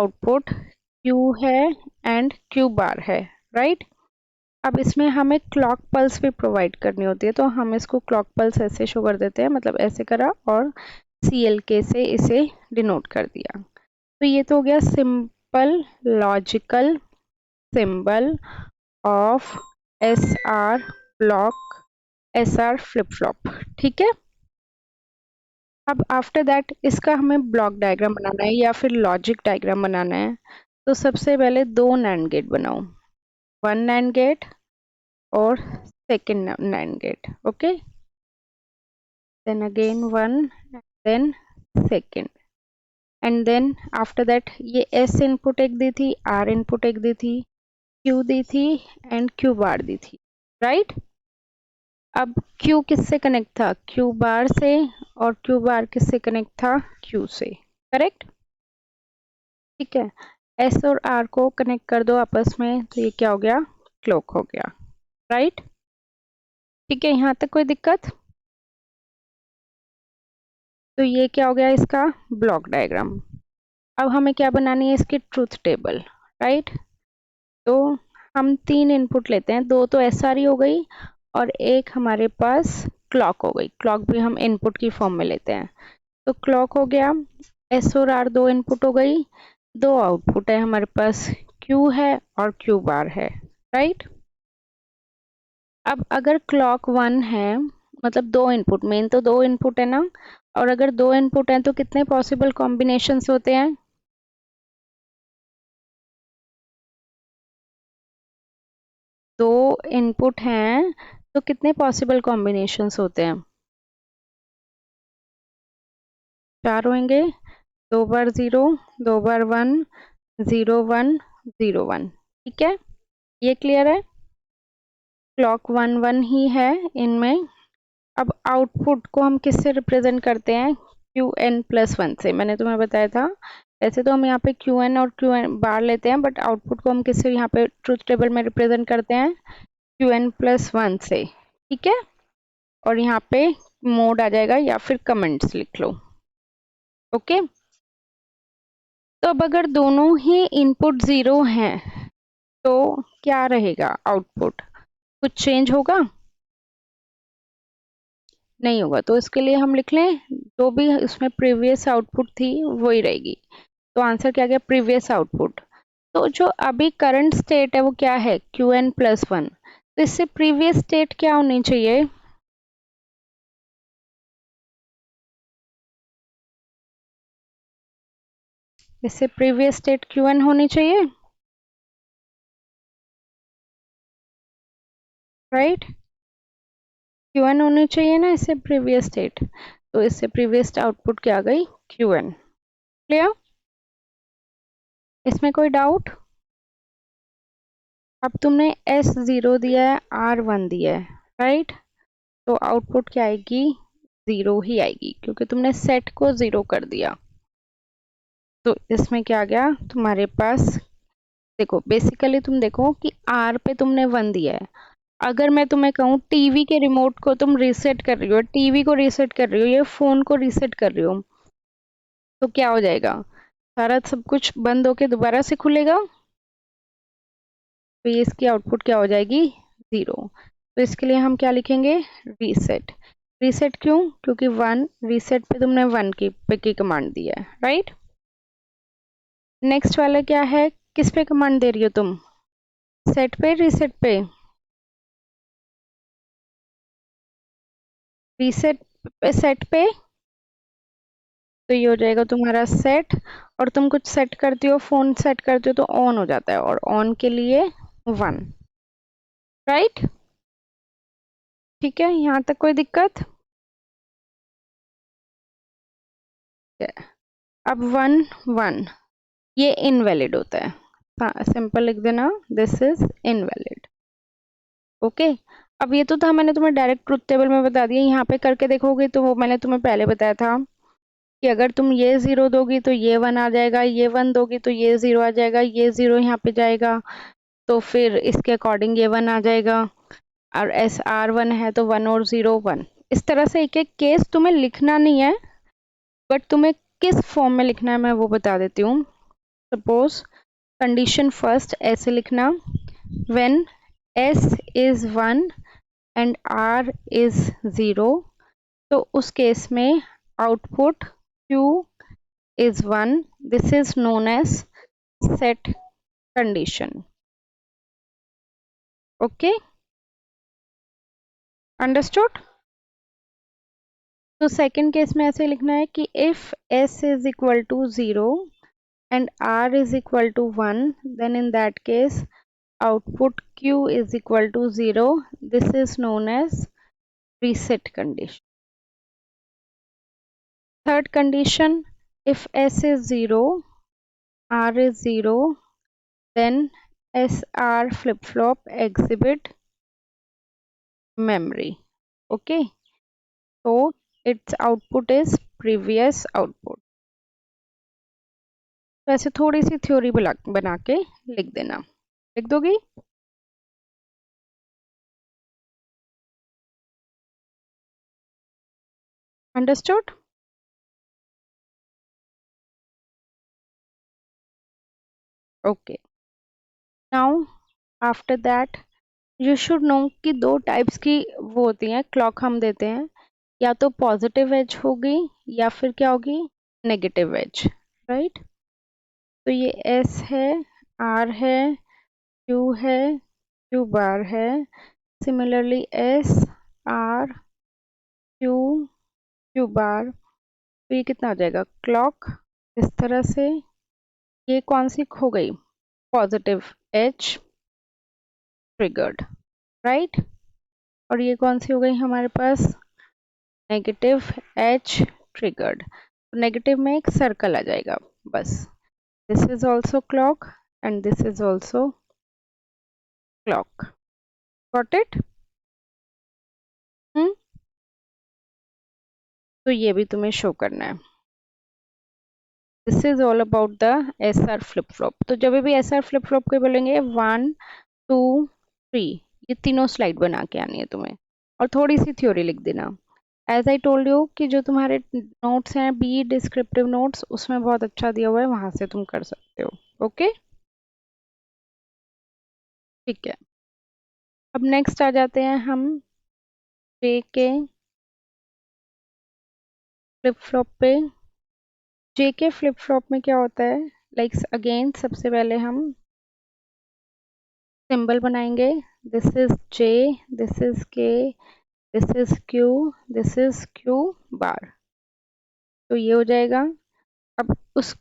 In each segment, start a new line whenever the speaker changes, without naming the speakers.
Output Q है and Q bar है, right. अब इसमें हमें क्लॉक पल्स भी प्रोवाइड करनी होती है, तो हम इसको क्लॉक पल्स ऐसे शो कर देते हैं, मतलब ऐसे करा और CLK से इसे डिनोट कर दिया। तो ये तो हो गया simple logical symbol of SR block, SR flip flop, ठीक है। अब आफ्टर दैट इसका हमें ब्लॉक डायग्राम बनाना है या फिर लॉजिक डायग्राम बनाना है। तो सबसे पहले 2 नैंड गेट बनाओ, 1 नैंड गेट और second NAND gate, okay, then again 1 then second, and then after that ये S इनपुट एक दी थी, R इनपुट एक दी थी, Q दी थी एंड Q बार दी थी, राइट। अब Q किससे कनेक्ट था, Q बार से, और Q बार किससे कनेक्ट था, Q से, करेक्ट, ठीक है। S और R को कनेक्ट कर दो आपस में, तो ये क्या हो गया, क्लॉक हो गया, राइट, ठीक है। यहाँ तक कोई दिक्कत? तो ये क्या हो गया इसका ब्लॉक डायग्राम। अब हमें क्या बनानी है, इसकी ट्रूथ टेबल, राइट। तो हम 3 इनपुट लेते हैं, 2 तो SR हो गई और एक हमारे पास क्लॉक हो गई, क्लॉक भी हम इनपुट की फॉर्म में लेते हैं। तो क्लॉक हो गया, S और R 2 इनपुट हो गई, 2 आउटपुट है हमारे पास, Q है और Q बार है, राइट। अब अगर क्लॉक 1 है, मतलब 2 इनपुट, मेन तो 2 इनपुट है ना, और अगर 2 इनपुट हैं तो कितने पॉसिबल कॉम्बिनेशंस होते हैं, 2 इनपुट हैं तो कितने पॉसिबल कॉम्बिनेशंस होते हैं, 4 होंगे, 2 बार 0, 2 बार 1, 0 1 0 1, ठीक है, ये क्लियर है। क्लॉक 1 1 ही है इनमें। अब आउटपुट को हम किससे रिप्रेजेंट करते हैं, Qn+1 से, मैंने तुम्हें बताया था। ऐसे तो हम यहाँ पे Qn और Qn बार लेते हैं, बट आउटपुट को हम किससे यहाँ पे ट्रूथ टेबल में रिप्रेजेंट करते हैं, Qn+1 से, ठीक है। और यहाँ पे मोड आ जाएगा या फिर कमेंट्स लिख लो, ओके। तो अब अगर दोनों ही इनपुट 0 हैं तो क्या रहेगा आउटपुट, कुछ चेंज होगा, नहीं होगा। तो इसके लिए हम लिख लें, जो भी इसमें प्रीवियस आउटपुट थी वही रहेगी। तो आंसर क्या गया, प्रीवियस आउटपुट। तो जो अभी करंट स्टेट है वो क्या है, Qn+1। तो इससे प्रीवियस स्टेट क्या होनी चाहिए, इससे प्रीवियस स्टेट Qn होनी चाहिए, राइट। Qn होनी चाहिए ना इससे प्रीवियस स्टेट। तो इससे प्रीवियस आउटपुट क्या आ गई, Qn, क्लियर। इसमें कोई डाउट? अब तुमने S0 दिया है, R1 दिया है, राइट। तो आउटपुट क्या आएगी, 0 ही आएगी, क्योंकि तुमने सेट को 0 कर दिया। तो इसमें क्या आ गया तुम्हारे पास, देखो बेसिकली तुम देखो कि R पे तुमने 1 दिया है। अगर मैं तुम्हें कहूँ टीवी के रिमोट को तुम रीसेट कर रही हो, टीवी को रीसेट कर रही हो, ये फोन को रीसेट कर रही हो, तो क्या हो जाएगा, सारा सब कुछ बंद होके दोबारा से खुलेगा। तो ये इसकी आउटपुट क्या हो जाएगी, 0। तो इसके लिए हम क्या लिखेंगे, रीसेट। रीसेट क्यों, क्योंकि 1 रीसेट पे तुमने 1 की कमांड दी है, राइट। नेक्स्ट वाला क्या है, किस पे कमांड दे रही हो तुम, सेट पे, रीसेट पे, रीसेट पे, सेट पे। तो ये हो जाएगा तुम्हारा सेट, और तुम कुछ सेट करती हो, फोन सेट करती हो तो ऑन हो जाता है, और ऑन के लिए 1, राइट, ठीक है। यहाँ तक कोई दिक्कत? अब 1 1 ये इनवैलिड होता है, सिंपल लिख देना, दिस इज इनवैलिड, ओके। अब ये तो था, मैंने तुम्हें डायरेक्ट ट्रुथ टेबल में बता दिया, यहाँ पे करके देखोगे तो वो मैंने तुम्हें पहले बताया था कि अगर तुम ये 0 दोगी तो ये 1 आ जाएगा, ये 1 दोगी तो ये 0 आ जाएगा, ये 0 यहाँ पे जाएगा तो फिर इसके अकॉर्डिंग ये 1 आ जाएगा, और SR1 है तो 1 और 0 1। इस तरह से एक एक केस तुम्हें लिखना नहीं है, बट तुम्हें किस फॉर्म में लिखना है मैं वो बता देती हूँ। सपोज कंडीशन फर्स्ट ऐसे लिखना, when s is 1 and r is 0, तो उस केस में output q is 1. This is known as set condition. Okay, understood? तो सेकंड केस में ऐसे लिखना है कि if s is equal to 0 and r is equal to 1, then in that case output q is equal to 0. This is known as reset condition. Third condition, if s is 0, r is 0, then SR flip-flop exhibit memory. Okay, so its output is previous output. तो ऐसे थोड़ी सी theory बना के लिख देना, लिख दोगी? Understood? Okay, now after that you should know कि दो टाइप्स की वो होती हैं क्लॉक हम देते हैं, या तो पॉजिटिव एज होगी या फिर क्या होगी, नेगेटिव एज, राइट? तो ये एस है, आर है, क्यू है, क्यू बार है। Similarly S, R, Q, Q bar, तो ये कितना हो जाएगा, क्लॉक इस तरह से। ये कौन सी खो गई, पॉजिटिव एज ट्रिगर्ड, राइट? और ये कौन सी हो गई हमारे पास, नेगेटिव एज ट्रिगर्ड। नेगेटिव में एक सर्कल आ जाएगा बस। This is also clock and this is also clock. Got it? तो ये भी तुम्हें शो करना है। This is all about the SR flip flop. तो जब भी SR फ्लिप फ्लॉप को बोलेंगे 1 2 3, ये तीनों स्लाइड बना के आनी है तुम्हें, और थोड़ी सी थ्योरी लिख देना। एज आई टोल्ड यू कि जो तुम्हारे नोट्स हैं बी डिस्क्रिप्टिव नोट्स, उसमें बहुत अच्छा दिया हुआ है, वहां से तुम कर सकते हो। ओके, ठीक है। अब नेक्स्ट आ जाते हैं हम जे के फ्लिप फ्लॉप पे। जे के फ्लिप फ्लॉप में क्या होता है, लाइक अगेन सबसे पहले हम सिंबल बनाएंगे। This is J, this is K, this is Q, this is Q bar, तो ये हो जाएगा। अब उस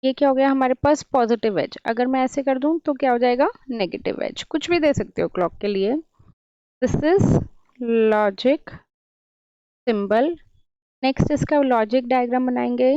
ये क्या हो गया हमारे पास, पॉजिटिव एज। अगर मैं ऐसे कर दूं तो क्या हो जाएगा, नेगेटिव एज। कुछ भी दे सकते हो क्लॉक के लिए। This is logic symbol. Next इसका लॉजिक डायग्राम बनाएंगे।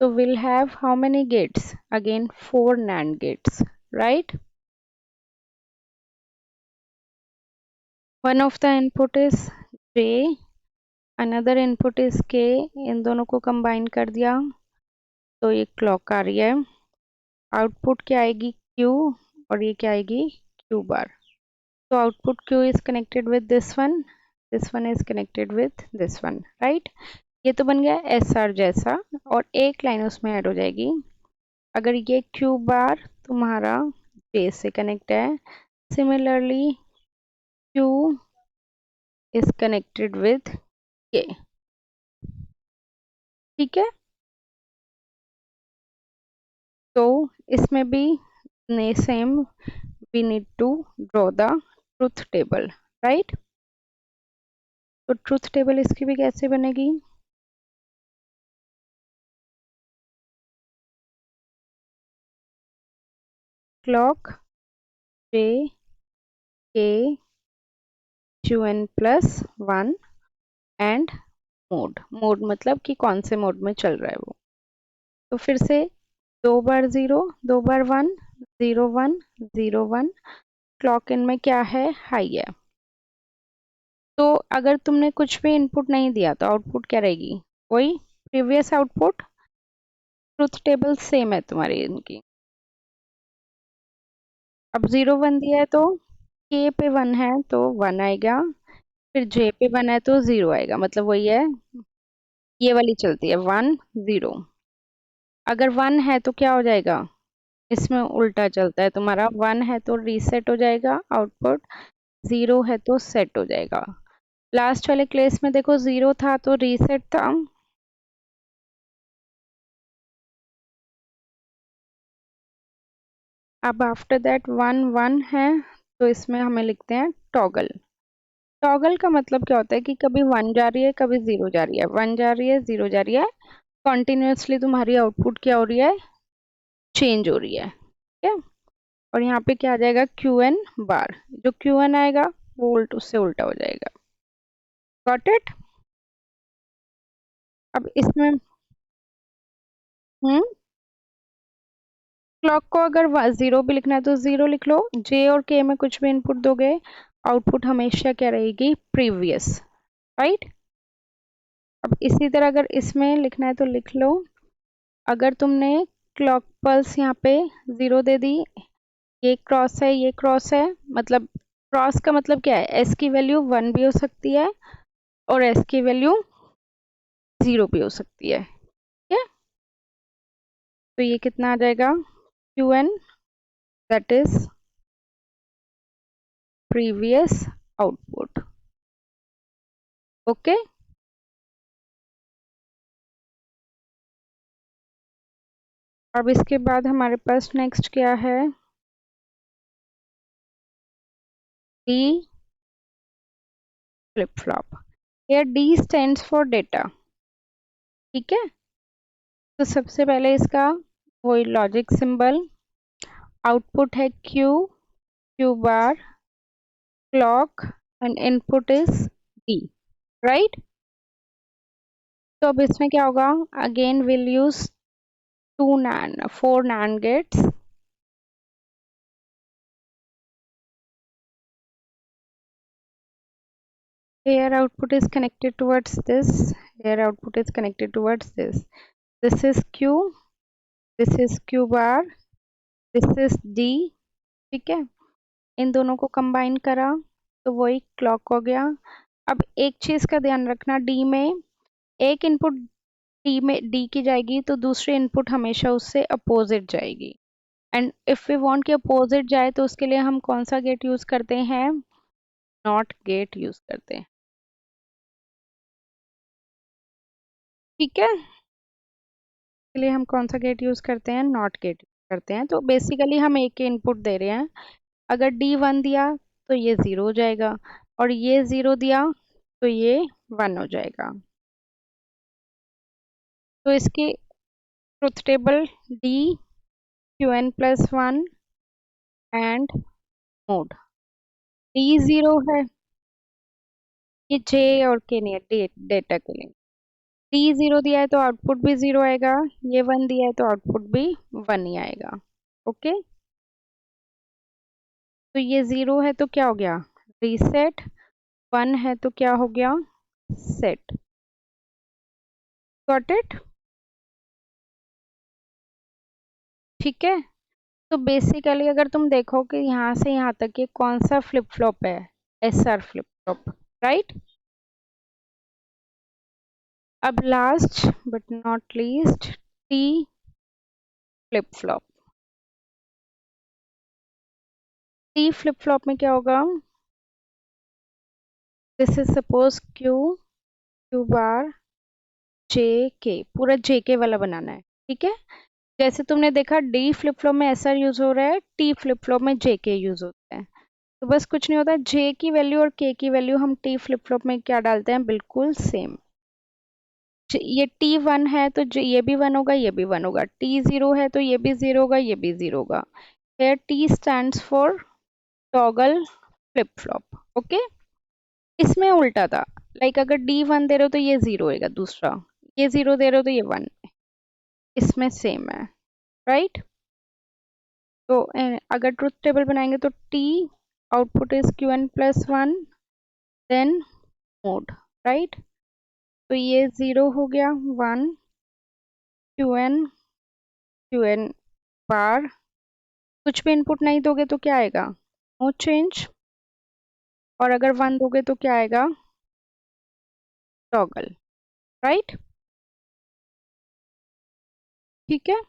तो will have how many gates, again 4 NAND gates, right? One of the input is J, another input is K। इन दोनों को कंबाइन कर दिया तो ये क्लॉक आ रही है। आउटपुट क्या आएगी, Q, और ये क्या आएगी, Q बार। तो output Q is connected with this one is connected with this one, right? ये तो बन गया SR जैसा, और एक लाइन उसमें ऐड हो जाएगी। अगर ये Q बार तुम्हारा J से कनेक्ट है, similarly Q is connected with K, ठीक है? तो इसमें भी same, we need to draw the truth table, right? तो ट्रुथ टेबल इसकी भी कैसे बनेगी, clock J K Q N plus 1 and mode मतलब कि कौन से मोड में चल रहा है वो। तो फिर से 2 बार 0, 2 बार 1, 0 1 0 1, क्लॉक इन में क्या है, हाई है। तो अगर तुमने कुछ भी इनपुट नहीं दिया तो आउटपुट क्या रहेगी, वही previous output. Truth table same है तुम्हारी इनकी। अब 0 1 दिया है तो K पे 1 है तो 1 आएगा, फिर J पे 1 है तो 0 आएगा, मतलब वही है, ये वाली चलती है 1 0। अगर 1 है तो क्या हो जाएगा, इसमें उल्टा चलता है तुम्हारा, 1 है तो रीसेट हो जाएगा आउटपुट, 0 है तो सेट हो जाएगा। लास्ट वाले केस में देखो 0 था तो रीसेट था, अब आफ्टर दैट 1 1 है तो इसमें हमें लिखते हैं टॉगल। टॉगल का मतलब क्या होता है कि कभी 1 जा रही है कभी 0 जा रही है, 1 जा रही है 0 जा रही है, कॉन्टिन्यूसली तुम्हारी आउटपुट क्या हो रही है, चेंज हो रही है, ठीक है। और यहाँ पे क्या आ जाएगा, क्यू एन बार, जो क्यू एन आएगा वो उल्ट उससे उल्टा हो जाएगा। Got it. अब इसमें क्लॉक को अगर 0 भी लिखना है तो 0 लिख लो, जे और के में कुछ भी इनपुट दोगे आउटपुट हमेशा क्या रहेगी, प्रीवियस, राइट। अब इसी तरह अगर इसमें लिखना है तो लिख लो, अगर तुमने क्लॉक पल्स यहाँ पे 0 दे दी, ये क्रॉस है ये क्रॉस है, मतलब क्रॉस का मतलब क्या है, एस की वैल्यू 1 भी हो सकती है और एस की वैल्यू 0 भी हो सकती है, ठीक है। तो ये कितना आ जाएगा, Q N that is previous output, okay. अब इसके बाद हमारे पास नेक्स्ट क्या है, डी फ्लिप फ्लॉप। या डी स्टैंड्स फॉर डेटा, ठीक है। तो सबसे पहले इसका वही लॉजिक सिंबल, आउटपुट है Q, Q bar, clock and input is D, right. तो अब इसमें क्या होगा, again will use 4 NAND gates, here output is connected towards this, here output is connected towards this is q, this is q bar, this is d, ठीक है। इन दोनों को combine करा तो वही क्लॉक हो गया। अब एक चीज का ध्यान रखना, डी में एक इनपुट डी में डी की जाएगी तो दूसरी इनपुट हमेशा उससे अपोजिट जाएगी, एंड इफ वी वांट कि अपोजिट जाए तो उसके लिए हम कौन सा गेट यूज करते हैं, नॉट गेट यूज करते हैं, ठीक है। इसके लिए हम कौन सा गेट यूज करते हैं, नॉट गेट करते हैं। तो बेसिकली हम एक ही इनपुट दे रहे हैं, अगर डी 1 दिया तो ये 0 हो जाएगा, और ये 0 दिया तो ये 1 हो जाएगा। तो इसकी truth table, D Q N plus 1 and mode, D 0 है, ये जे और के नहीं है, डेटा के लिए। डी 0 दिया है तो आउटपुट भी 0 आएगा, ये 1 दिया है तो आउटपुट भी 1 ही आएगा, ओके। तो ये 0 है तो क्या हो गया, रीसेट, 1 है तो क्या हो गया, सेट, गॉट इट, ठीक है। तो बेसिकली अगर तुम देखो कि यहाँ से यहाँ तक ये कौन सा फ्लिप फ्लॉप है, S R flip flop, right. अब last but not least, T flip flop. T flip flop में क्या होगा, this is suppose Q, Q bar, J K, पूरा जे के वाला बनाना है, ठीक है। जैसे तुमने देखा डी फ्लिप फ्लॉप में एस आर यूज हो रहा है, टी फ्लिप फ्लॉप में जे के यूज होता है। तो बस कुछ नहीं होता, जे की वैल्यू और के की वैल्यू हम टी फ्लिप फ्लॉप में क्या डालते हैं, बिल्कुल सेम। ये टी 1 है तो ये भी 1 होगा ये भी 1 होगा, टी 0 है तो ये भी 0 होगा ये भी 0 होगा। here T stands for toggle flip flop, okay. इसमें उल्टा था, लाइक अगर डी 1 दे रहे हो तो ये 0 होगा दूसरा, ये 0 दे रहे हो तो ये 1, इसमें सेम है, राइट। तो अगर ट्रुथ टेबल बनाएंगे तो T output is Q N plus 1 then mode, right. तो ये 0 हो गया, 1 क्यू एन बार, कुछ भी इनपुट नहीं दोगे तो क्या आएगा, नो चेंज, और अगर 1 दोगे तो क्या आएगा, टॉगल, राइट। ठीक है।